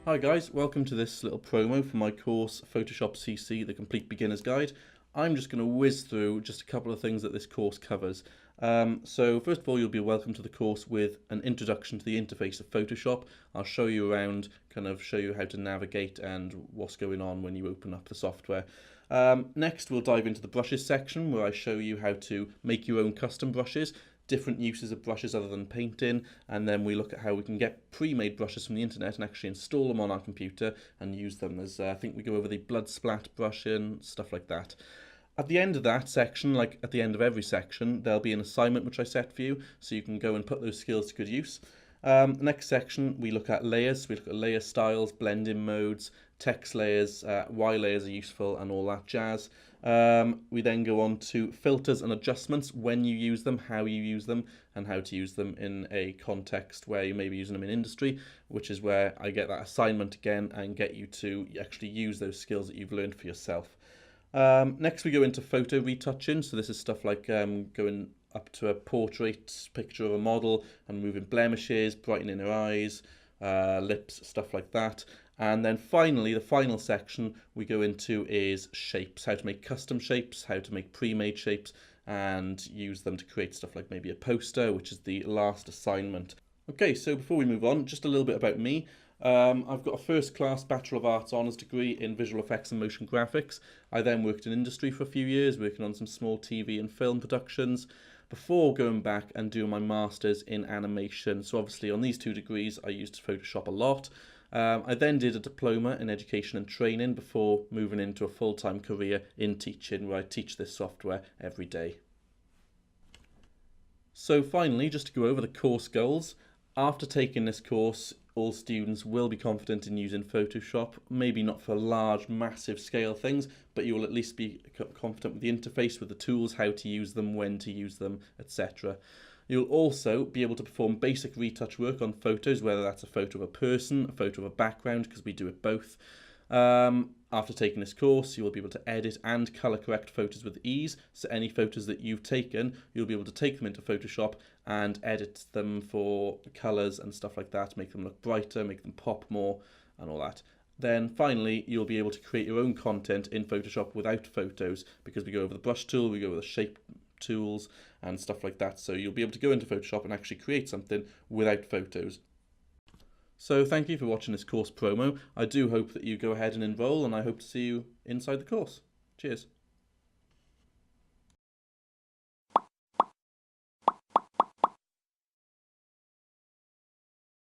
Hi guys, welcome to this little promo for my course Photoshop CC, the Complete Beginner's Guide. I'm just going to whiz through just a couple of things that this course covers. So first of all, you'll be welcome to the course with an introduction to the interface of Photoshop. I'll show you around, kind of show you how to navigate and what's going on when you open up the software. Next, we'll dive into the brushes section where I show you how to make your own custom brushes, different uses of brushes other than painting, and then we look at how we can get pre-made brushes from the internet and actually install them on our computer and use them as, I think we go over the blood splat brushing, stuff like that. At the end of that section, like at the end of every section, there'll be an assignment which I set for you, so you can go and put those skills to good use. Next section, we look at layers. We look at layer styles, blending modes, text layers, why layers are useful, and all that jazz. We then go on to filters and adjustments, when you use them, how you use them, and how to use them in a context where you may be using them in industry, which is where I get that assignment again and get you to actually use those skills that you've learned for yourself. Next we go into photo retouching, so this is stuff like going up to a portrait picture of a model and moving blemishes, brightening her eyes, lips, stuff like that. And then finally, the final section we go into is shapes, how to make custom shapes, how to make pre-made shapes, and use them to create stuff like maybe a poster, which is the last assignment. Okay, so before we move on, just a little bit about me. I've got a first-class Bachelor of Arts honours degree in visual effects and motion graphics. I then worked in industry for a few years, working on some small TV and film productions, before going back and doing my Masters in animation. So obviously on these two degrees, I used Photoshop a lot. I then did a diploma in education and training before moving into a full-time career in teaching, where I teach this software every day. So finally, just to go over the course goals. After taking this course, all students will be confident in using Photoshop, maybe not for large, massive scale things, but you will at least be confident with the interface, with the tools, how to use them, when to use them, etc. You'll also be able to perform basic retouch work on photos, whether that's a photo of a person, a photo of a background, because we do it both. After taking this course, you will be able to edit and colour correct photos with ease. So any photos that you've taken, you'll be able to take them into Photoshop and edit them for colours and stuff like that, make them look brighter, make them pop more and all that. Then finally, you'll be able to create your own content in Photoshop without photos, because we go over the brush tool, we go over the shape tools and stuff like that. So you'll be able to go into Photoshop and actually create something without photos. So thank you for watching this course promo. I do hope that you go ahead and enroll, and I hope to see you inside the course. Cheers.